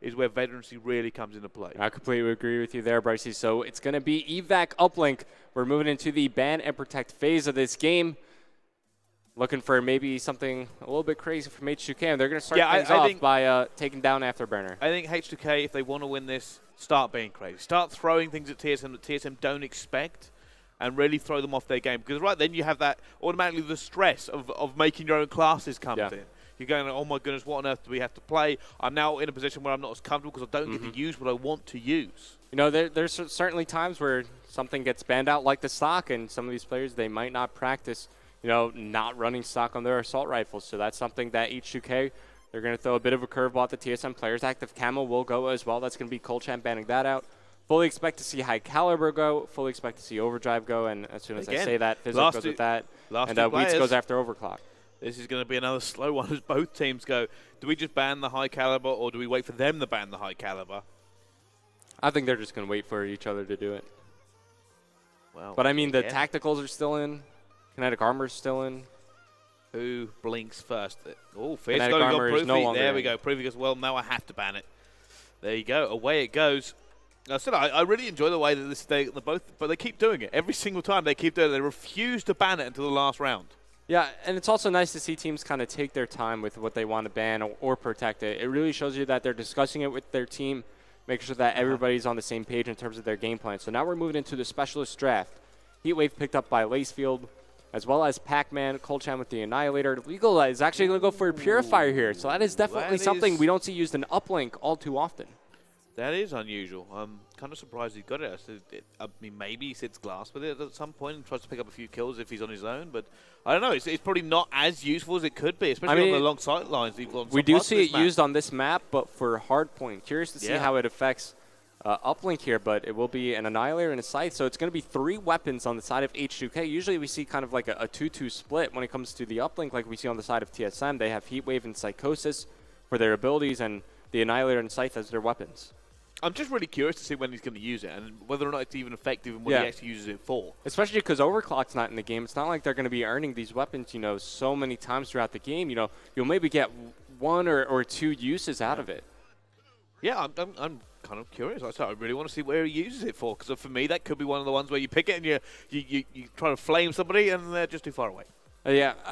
is where veterancy really comes into play. I completely agree with you there, Brycey. So it's going to be evac uplink. We're moving into the ban and protect phase of this game. Looking for maybe something a little bit crazy from H2k. And they're going to start things off by taking down Afterburner. I think H2k, if they want to win this, start being crazy. Start throwing things at TSM that TSM don't expect and really throw them off their game. Because right then you have that automatically the stress of making your own classes comes in. You're going, oh my goodness, what on earth do we have to play? I'm now in a position where I'm not as comfortable because I don't get to use what I want to use. You know, there's certainly times where something gets banned out like the stock, and some of these players, they might not practice, you know, not running stock on their assault rifles. So that's something that H2k, they're going to throw a bit of a curveball at the TSM players. Active Camo will go as well. That's going to be Colchamp banning that out. Fully expect to see High Caliber go. Fully expect to see Overdrive go. And as soon as I say that, Physic goes with that. And Weeds goes after Overclock. This is going to be another slow one as both teams go. Do we just ban the High Caliber or do we wait for them to ban the High Caliber? I think they're just going to wait for each other to do it. Well, but I mean, the tacticals are still in. Kinetic Armor's still in. Who blinks first? Oh, Fierce Kinetic Armor is no longer There we go. Proving as well, now I have to ban it. There you go. Away it goes. I really enjoy the way that but they keep doing it. Every single time they keep doing it. They refuse to ban it until the last round. Yeah, and it's also nice to see teams kind of take their time with what they want to ban or protect it. It really shows you that they're discussing it with their team, making sure that everybody's on the same page in terms of their game plan. So now we're moving into the Specialist Draft. Heatwave picked up by Lacefield, as well as Pac-Man, Colchan with the Annihilator. Legal is actually going to go for a Purifier here. So that is definitely something we don't see used in uplink all too often. That is unusual. I'm kind of surprised he got it. I mean, maybe he sits glass with it at some point and tries to pick up a few kills if he's on his own. But I don't know. It's probably not as useful as it could be, especially on the long sight lines. We do see it used on this map, but for hardpoint. Curious to see how it affects uplink here, but it will be an Annihilator and a Scythe. So it's going to be 3 weapons on the side of H2k. Usually we see kind of like a 2-2 split when it comes to the uplink, like we see on the side of TSM. They have Heatwave and Psychosis for their abilities and the Annihilator and Scythe as their weapons. I'm just really curious to see when he's going to use it and whether or not it's even effective and what he actually uses it for. Especially because Overclock's not in the game. It's not like they're going to be earning these weapons, you know, so many times throughout the game. You know, you'll maybe get 1 or 2 uses out of it. Yeah, I'm kind of curious. I really want to see where he uses it for, because for me, that could be one of the ones where you pick it and you try to flame somebody and they're just too far away.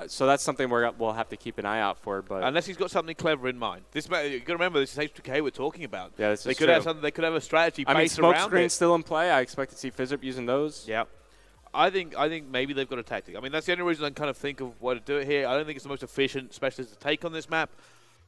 So that's something we'll have to keep an eye out for. But unless he's got something clever in mind. You got to remember, this is H2k we're talking about. Yeah, they could have something. They could have a strategy based around it. Smoke screen's still in play. I expect to see Fizzip using those. Yeah. I think maybe they've got a tactic. I mean, that's the only reason I kind of think of what to do it here. I don't think it's the most efficient specialist to take on this map.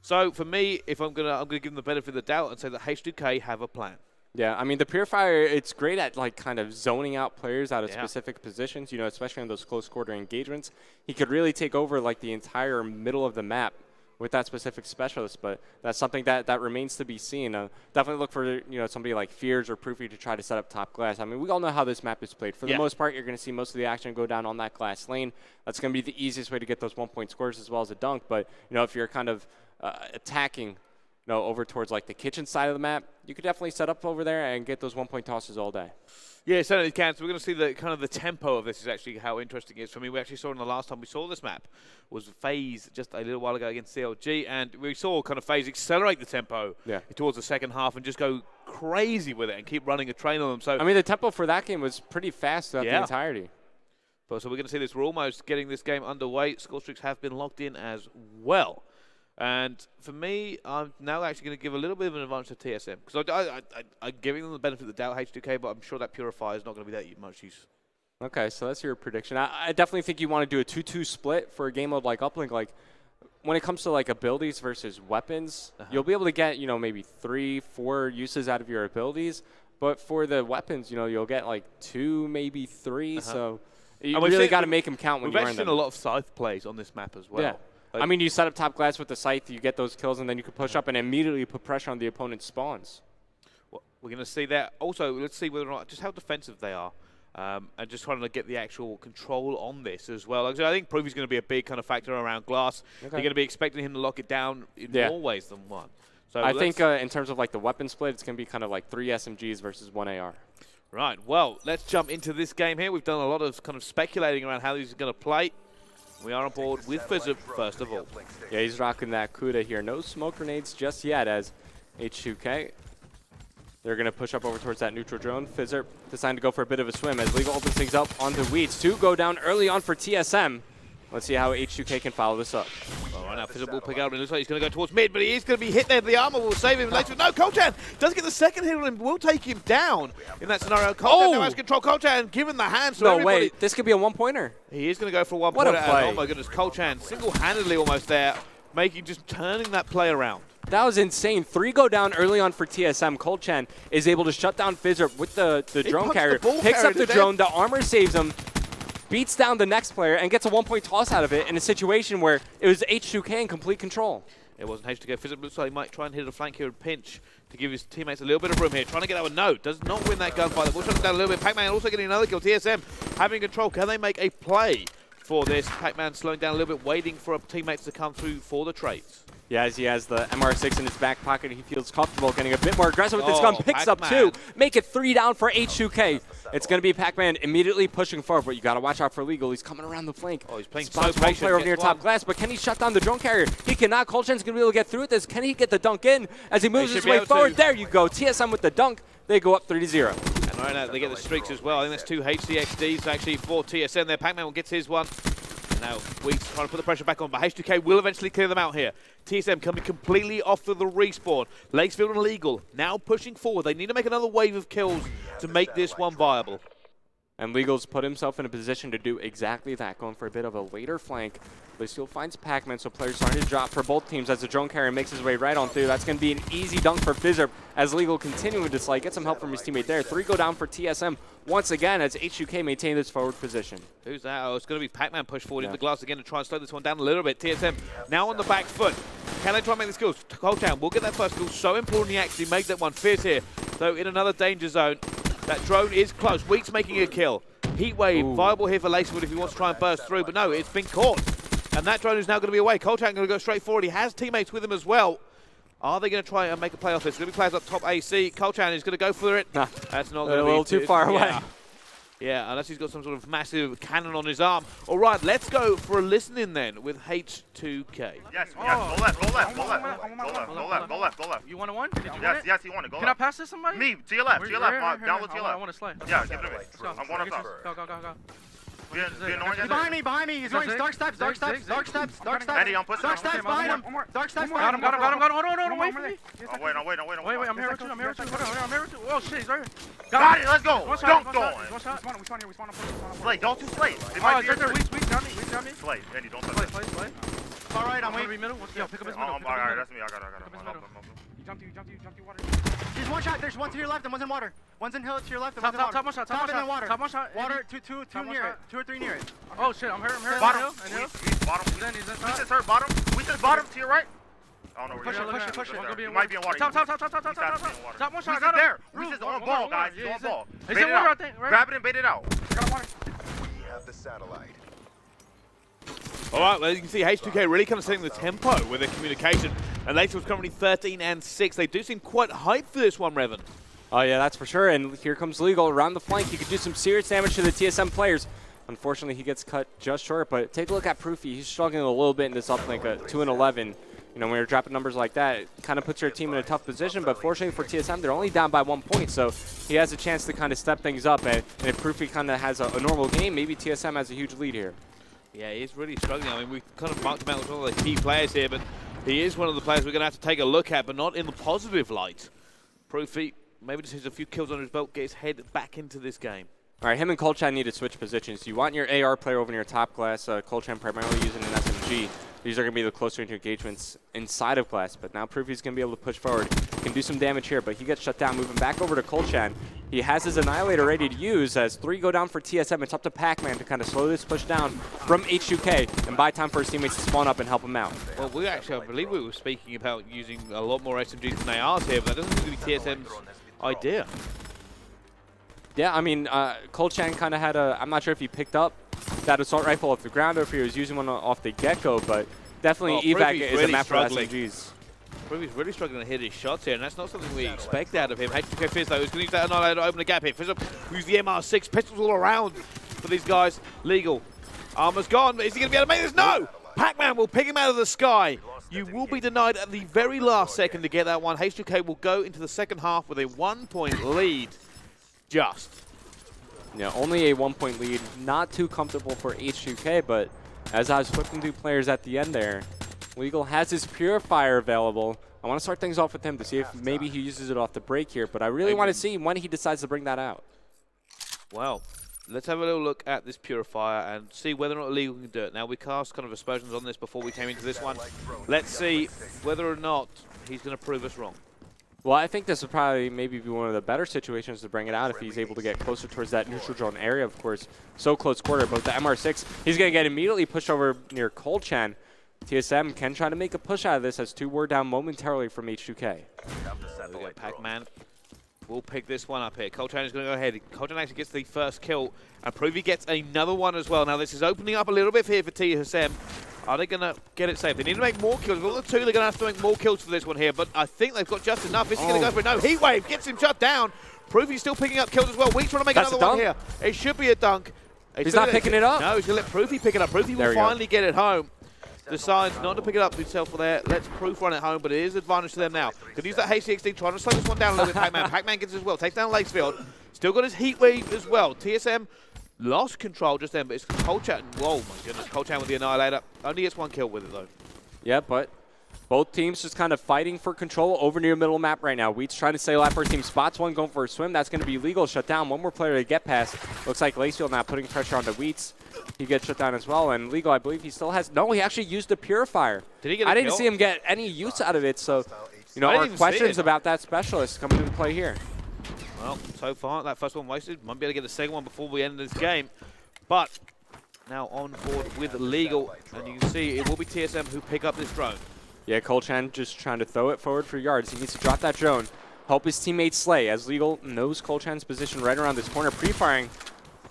So for me, if I'm gonna give them the benefit of the doubt and say that H2k have a plan. Yeah, I mean, the Purifier, it's great at, like, kind of zoning out players out of specific positions, you know, especially in those close-quarter engagements. He could really take over, like, the entire middle of the map with that specific specialist, but that's something that remains to be seen. Definitely look for, you know, somebody like Fears or Proofy to try to set up top glass. I mean, we all know how this map is played. For the most part, you're going to see most of the action go down on that glass lane. That's going to be the easiest way to get those one-point scores as well as a dunk, but, you know, if you're kind of attacking over towards like the kitchen side of the map, you could definitely set up over there and get those one-point tosses all day. Yeah, it certainly can. So we're going to see the kind of the tempo of this is actually how interesting it is. For me, we actually saw in the last time we saw this map was FaZe just a little while ago against CLG, and we saw kind of FaZe accelerate the tempo towards the second half and just go crazy with it and keep running a train on them. So I mean, the tempo for that game was pretty fast throughout the entirety. So we're going to see this. We're almost getting this game underway. Score streaks have been locked in as well. And for me, I'm now actually going to give a little bit of an advantage to TSM. Because I'm giving them the benefit of the doubt, H2k, but I'm sure that Purifier is not going to be that much use. Okay, so that's your prediction. I definitely think you want to do a 2-2 split for a game mode like Uplink. Like, when it comes to, like, abilities versus weapons, you'll be able to get, you know, maybe 3-4 uses out of your abilities. But for the weapons, you know, you'll get, like, 2, maybe 3. So you really got to make them count when you earn them. We've actually seen a lot of Scythe plays on this map as well. Yeah. I mean, you set up top glass with the Scythe, you get those kills, and then you can push up and immediately put pressure on the opponent's spawns. Well, we're going to see that. Also, let's see whether or not just how defensive they are, and just trying to get the actual control on this as well. Like, I think Proofy's going to be a big kind of factor around glass. You're going to be expecting him to lock it down in more ways than one. So I think in terms of like the weapon split, it's going to be kind of like 3 SMGs versus 1 AR. Right. Well, let's jump into this game here. We've done a lot of kind of speculating around how these are going to play. We are on board with Fizzip, first of all. Yeah, he's rocking that Kuda here. No smoke grenades just yet, as H2k. They're going to push up over towards that neutral drone. Fizzer deciding to go for a bit of a swim as Legal opens things up onto Weeds. 2 go down early on for TSM. Let's see how H2k can follow this up. Well, right now, Fizzer will pick out, and it looks like he's going to go towards mid, but he is going to be hit there. The armor will save him later. No, Kolchan does get the second hit on him, will take him down in that scenario. Kolchan now has control. Kolchan given the hands to everybody. Way, this could be a one-pointer. He is going to go for a one-pointer. Oh my goodness, Kolchan single-handedly almost there, just turning that play around. That was insane. 3 go down early on for TSM. Kolchan is able to shut down Fizzer with the drone carrier. Picks up the drone, the armor saves him, beats down the next player, and gets a 1-point toss out of it in a situation where it was H2k in complete control. It wasn't H2k. Fizzer looks like he might try and hit a flank here and pinch to give his teammates a little bit of room here. Trying to get out a no. Does not win that gunfight. We'll shut him down a little bit. Pac-Man also getting another kill. TSM having control. Can they make a play for this? Pac-Man slowing down a little bit, waiting for teammates to come through for the trades. Yeah, as he has the MR6 in his back pocket, he feels comfortable getting a bit more aggressive with this gun. Picks up 2. Make it 3 down for H2k. It's going to be Pac-Man immediately pushing forward, but you got to watch out for Legal. He's coming around the flank. Oh, he's playing Spots one player over near top glass, but can he shut down the drone carrier? He cannot. Kolchan's going to be able to get through with this. Can he get the dunk in as he moves his way forward? There you go. TSM with the dunk. They go up 3-0. And right now they get the streaks as well. I think that's 2 HCXDs actually for TSM there. Pac-Man will get his one. Now, Weeks trying to put the pressure back on, but H2k will eventually clear them out here. TSM coming completely off of the respawn. Lakesfield and Legal now pushing forward. They need to make another wave of kills to make this one viable. And Legal's put himself in a position to do exactly that, going for a bit of a later flank. But he still finds Pac-Man, so players starting to drop for both teams as the drone carrier makes his way right on through. That's going to be an easy dunk for Fizzer as Legal continuing to slide. Get some help from his teammate there. 3 go down for TSM once again as H2k maintain this forward position. Who's that? Oh, it's going to be Pac-Man push forward into the glass again to try and slow this one down a little bit. TSM now on the back foot. Can they try and make this kill? Kolchan will get that first kill. So important he actually makes that one. Fizz here, though, in another danger zone. That drone is close. Weeks making a kill. Heatwave, viable here for Lacewood if he wants to try and burst through, but no, it's been caught. And that drone is now going to be away. Kolchan going to go straight forward. He has teammates with him as well. Are they going to try and make a play off this? Going to be players up top AC. Kolchan is going to go for it. Nah, that's not going to be a little too far away. Yeah, unless he's got some sort of massive cannon on his arm. All right, let's go for a listen-in then with H2k. Yes, go left, go left, go left, go left, go left, go left. You want one? Did you want Yes, it? yes, you want it. Go Can left. I pass this to somebody? Me, to your left, to your left. Down with to your I left. want to slay. Yeah, give it to me. I'm one up top. Go, go, go, go. Behind me. He's going dark steps. Andy, I'm pushing. Dark steps behind him. Dark steps Got him. Hold on, wait for me. I'm waiting. Wait, I'm here with you. I'm here with you. Oh, shit, he's right here. Got it, let's go. Dunk on. One shot. Slay, don't you slay. They Oh, might it's be right there. here. Weak down me. Slay, Andy, don't touch it. Play. All right, I'm I'm gonna waiting. be middle. Yo, pick up his middle. Alright, that's me. I got it. He jumped you water. There's one shot. There's one to your left and one's in water. One's in hill to your left and one's in water. Top one shot. Top and then water. Top one shot. Water, two near it. 2 or 3 near it. Oh, shit, I'm here. Bottom. I know. Bottom. He's in. We just hurt bottom. We just bottom to your right. I don't know where Push you're it, push it. You might be in water. Top Top one shot. I Reese got is there. him. Reese is on ball, guys. He's on ball. He's Bait in it water, I out. think, right? Grab it and bait it out. All right, well, you can see H2k really kind of setting the tempo with their communication. And Lakesfield's currently 13-6. They do seem quite hyped for this one, Revan. Oh, yeah, that's for sure. And here comes Legal around the flank. He could do some serious damage to the TSM players. Unfortunately, he gets cut just short. But take a look at Proofy. He's struggling a little bit in this uplink at 2-11. You know, when you're dropping numbers like that, it kind of puts your team in a tough position. But fortunately for TSM, they're only down by 1 point. So he has a chance to kind of step things up. And if Proofy kind of has a normal game, maybe TSM has a huge lead here. Yeah, he's really struggling. I mean, we kind of marked him out as one of the key players here, but he is one of the players we're going to have to take a look at, but not in the positive light. Proofy maybe just has a few kills under his belt, get his head back into this game. All right, him and Kolchan need to switch positions. You want your AR player over in your top class. Kolchan primarily using an SMG. These are going to be the closer into engagements inside of class, but now Proofy's going to be able to push forward. He can do some damage here, but he gets shut down. Moving back over to Kolchan. He has his Annihilator ready to use as 3 go down for TSM. It's up to Pac-Man to kind of slow this push down from H2k and buy time for his teammates to spawn up and help him out. Well, we actually, I believe we were speaking about using a lot more SMGs than ARs here, but that doesn't seem to be TSM's idea. Yeah, I mean, Kolchan kind of had a, I'm not sure if he picked up that assault rifle off the ground or if he was using one off the get-go, but definitely evac is really a map struggling. for SMGs. Proofy's really struggling to hit his shots here, and that's not something we expect out of him. H2k Fizz, though, is going to use that Annihilator to open the gap here. Fizz use the MR6, pistols all around for these guys. Legal. Armor's gone, but is he going to be able to make this? No! Pac-Man will pick him out of the sky. You will be denied at the very last second to get that one. H2k will go into the second half with a 1-point lead. Just. Yeah, only a 1-point lead. Not too comfortable for H2k, but as I was flipping through players at the end there, Legal has his Purifier available. I want to start things off with him to see if maybe he uses it off the break here, but I really want to see when he decides to bring that out. Well, let's have a little look at this Purifier and see whether or not Legal can do it. Now, we cast kind of aspersions on this before we came into this one. Let's see whether or not he's going to prove us wrong. Well, I think this would probably maybe be one of the better situations to bring it out if he's able to get closer towards that neutral drone area, of course. So close quarter, but the MR6, he's going to get immediately pushed over near Colchan. TSM can try to make a push out of this as 2 were down momentarily from H2k. Pac-Man will pick this one up here. Colchan is going to go ahead. Colchan actually gets the first kill, and Provy gets another one as well. Now, this is opening up a little bit here for TSM. Are they going to get it safe? They need to make more kills. With all the 2, they're going to have to make more kills for this one here, but I think they've got just enough. Is he going to go for it? No, Heatwave gets him shut down. Provy still picking up kills as well. Weak trying to make another one here. It should be a dunk. He's not picking it up. No, he's going to let Provy pick it up. Provy will finally get it home. Decides not to pick it up himself there. Let's Proof run it home, but it is advantage to them now. Could use that HCXD, trying to slow this one down a little bit. Pac-Man. Pac-Man gets it as well. Takes down Lacefield. Still got his heat wave as well. TSM lost control just then, but it's Colchan. Whoa, my goodness. Colchan with the Annihilator. Only gets 1 kill with it, though. Yeah, but both teams just kind of fighting for control over near middle map right now. Wheat's trying to stay alive for his team. Spots one going for a swim. That's going to be Legal shut down. One more player to get past. Looks like Lacefield now putting pressure onto Wheats. He gets shut down as well. And Legal, I believe he still has... No, he actually used the Purifier. Did he get a I didn't kill? see him get any use out of it. So, you know, our questions about that specialist coming into play here. Well, so far, that first one wasted. Might be able to get the second one before we end this game. But now on board with Legal. And you can see it will be TSM who pick up this drone. Yeah, Colchan just trying to throw it forward for yards. He needs to drop that drone, help his teammates slay, as Legal knows Colchan's position right around this corner. Pre-firing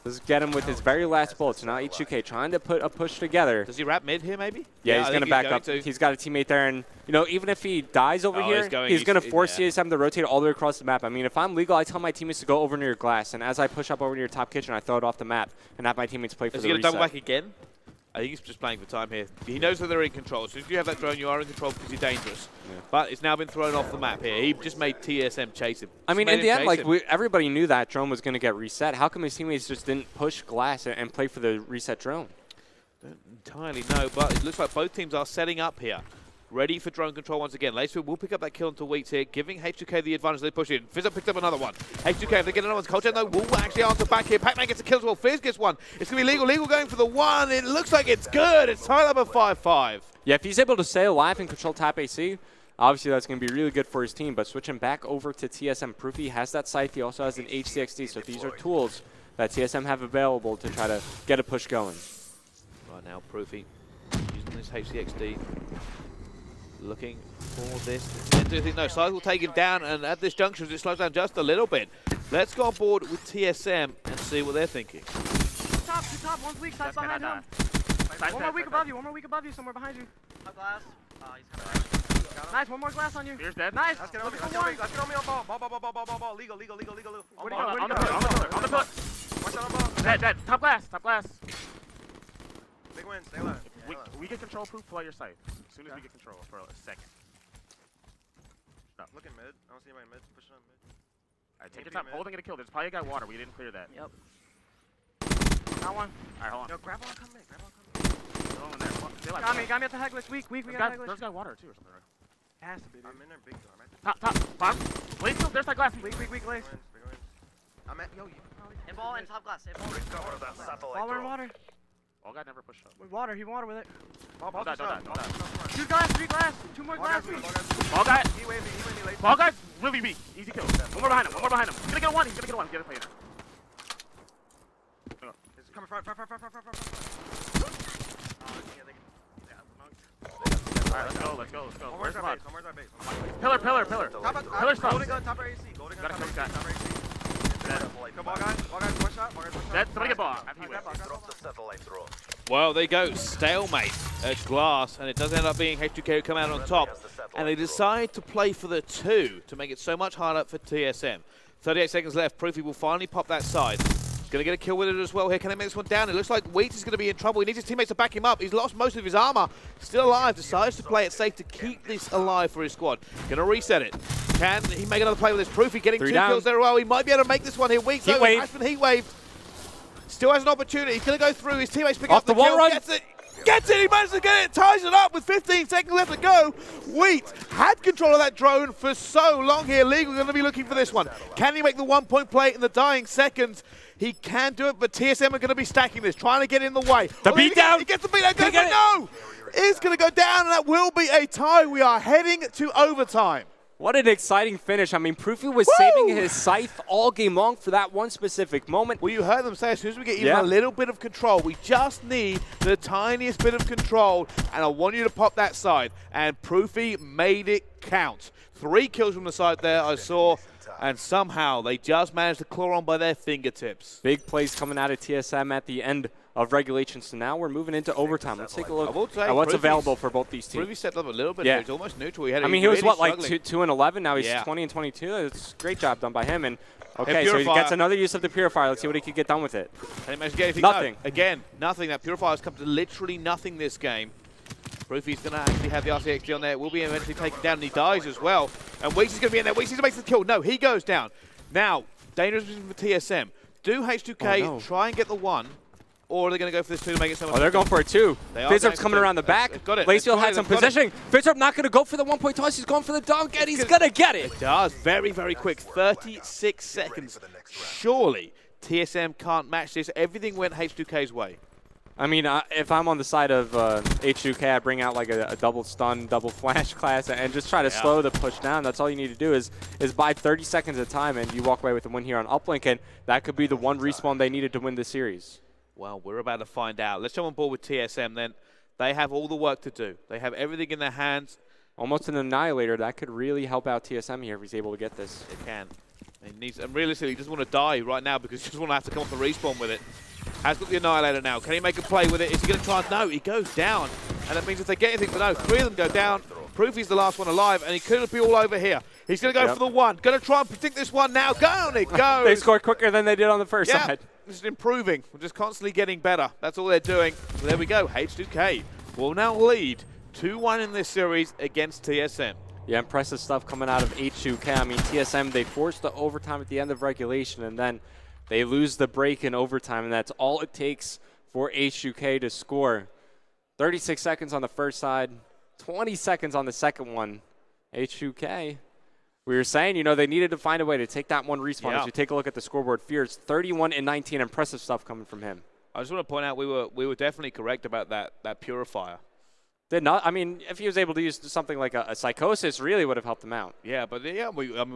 does get him with his very last bullet. So now H2k trying to put a push together. Does he wrap mid here, maybe? Yeah, he's going to back up. He's got a teammate there. And, you know, even if he dies over here, he's going to force TSM to rotate all the way across the map. I mean, if I'm Legal, I tell my teammates to go over near glass. And as I push up over near top kitchen, I throw it off the map and have my teammates play for the reset. Is he going to double back again? I think he's just playing for time here. He knows that they're in control. So if you have that drone, you are in control because you're dangerous. Yeah. But it's now been thrown off the map here. He just made TSM chase him. I mean, in the end, like everybody knew that drone was going to get reset. How come his teammates just didn't push glass and play for the reset drone? Don't entirely know, but it looks like both teams are setting up here. Ready for drone control once again. Lacefield will pick up that kill into Wheats here, giving H2k the advantage they push in. Fizzer picked up another one. H2k, if they get another one, Colchan though will actually answer back here. Pac-Man gets a kill as well. Fizz gets one. It's going to be Legal. Legal going for the one. It looks like it's good. It's tied up at 5-5. Yeah, if he's able to stay alive and control top AC, obviously that's going to be really good for his team. But switching back over to TSM, Proofy has that sight. He also has an HCXD. So these are tools that TSM have available to try to get a push going. Right now, Proofy using this HCXD. Looking for this. No, Size will take him down, and at this juncture, it slows down just a little bit. Let's go on board with TSM and see what they're thinking. Top, one's weak, side's behind him. One more weak above you, somewhere behind you. A glass. Nice, one more glass on you. Here's dead. Nice. Let's get on me on ball. Legal. On the pillar. Watch out on ball. Dead. Top glass. Big win, stay alive. We get control Proof, play your site. As soon as we get control for a second. Look in mid. I don't see anybody in mid. Push it on mid. Alright, take your time. Holding it a kill. There's probably a guy water. We didn't clear that. Yep. Got one. Alright, hold on. Yo, grab one, come in. Still in there. Got me at the Hegless. Weak. We got Hegless. There's guy water too or something, right? Has to be, dude. I'm in there big though. I'm at Top. Bottom. Lace, there's that glass. Weak, Lace. big wins. I'm at, yo, you. In ball and top glass. Ball in water. All guy never pushed up. With water, he water with it. Don't die. 2 glass, 3 glass, 2 more glass. Ball guy. Ball guy's really weak. Easy kill. One more behind him. He's gonna get one. He's gonna get a play there. It's coming front. Alright, let's go. Where's the Where's our base? Pillar. Pillar stop. Golden gun, top AC. Gotta kill this guy. Top AC. Go ball guy, one shot. Somebody get ball. Well, there you go. Stalemate at glass, and it does end up being H2k who come out on top. And they decide to play for the 2 to make it so much harder for TSM. 38 seconds left. Proofy will finally pop that side. Going to get a kill with it as well here. Can they make this one down? It looks like Wheat is going to be in trouble. He needs his teammates to back him up. He's lost most of his armor. Still alive. Decides to play it safe to keep this alive for his squad. Going to reset it. Can he make another play with this? Proofy getting 2 kills there as well. He might be able to make this one here. Wheat has been heat waved. Still has an opportunity. He's going to go through. His teammates pick up the wall kill. run. Gets it. Gets it, he managed to get it, ties it up with 15 seconds left to go. Wheat had control of that drone for so long here. Legal going to be looking for this one. Can he make the 1-point play in the dying seconds? He can do it, but TSM are going to be stacking this, trying to get in the way. The beatdown. He gets the beatdown, goes, but no! It's going to go down, and that will be a tie. We are heading to overtime. What an exciting finish. I mean, Proofy was saving his scythe all game long for that one specific moment. Well, you heard them say as soon as we get even a little bit of control, we just need the tiniest bit of control, and I want you to pop that side. And Proofy made it count. 3 kills from the side there, I saw, and somehow they just managed to claw on by their fingertips. Big plays coming out of TSM at the end of regulation. So now we're moving into overtime. Let's take a look at what's available for both these teams. Proofy stepped up a little bit. He's almost neutral. He was really what, struggling. like 2-11? Now he's 20 and 22. It's a great job done by him. And okay, so he gets another use of the Purifier. Let's see what he can get done with it. Can he manage to get anything? Nothing. No. Again, nothing. That Purifier has come to literally nothing this game. Proofy's going to actually have the RCXD on there. Will be eventually taken down, and he dies as well. And Weeks is going to be in there. Weeks makes the kill. No, he goes down. Now, dangerous position for TSM. Do H2k try and get the 1, or are they going to go for this 2 to make it so much? Oh, they're going for a 2. Fizzup's coming around the back. Got it. Lacefield had some positioning. Fizzup not going to go for the 1-point toss. He's going for the dunk, and he's going to get it. It does. Very, very quick. 36 seconds. Surely TSM can't match this. Everything went H2k's way. I mean, if I'm on the side of H2k, I bring out like a double stun, double flash class, and just try to slow the push down. That's all you need to do is buy 30 seconds at a time, and you walk away with a win here on uplink, and that could be the one respawn they needed to win the series. Well, we're about to find out. Let's jump on board with TSM then. They have all the work to do. They have everything in their hands. Almost an Annihilator. That could really help out TSM here if he's able to get this. It can. And realistically, he doesn't want to die right now because he just want to have to come off the respawn with it. Has got the Annihilator now. Can he make a play with it? Is he going to try? No, he goes down. And that means if they get anything, but no, 3 of them go down. Proofy's the last one alive, and he could be all over here. He's going to go for the 1. Going to try and predict this one now. Down it goes. They scored quicker than they did on the first side. Just improving. We're just constantly getting better. That's all they're doing. So there we go. H2k will now lead 2-1 in this series against TSM. Yeah, impressive stuff coming out of H2k. I mean, TSM, they forced the overtime at the end of regulation, and then they lose the break in overtime, and that's all it takes for H2k to score. 36 seconds on the first side, 20 seconds on the second one. H2k, we were saying, you know, they needed to find a way to take that one respawn. As you take a look at the scoreboard, Fears 31 and 19, impressive stuff coming from him. I just want to point out we were definitely correct about that Purifier. Did not. I mean, if he was able to use something like a Psychosis, really would have helped him out. Yeah, but we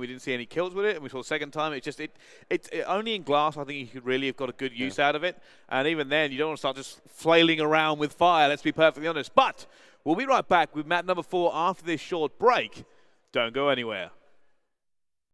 didn't see any kills with it, and we saw the second time. It's only in glass. I think you could really have got a good use out of it, and even then, you don't want to start just flailing around with fire. Let's be perfectly honest. But we'll be right back with map number 4 after this short break. Don't go anywhere.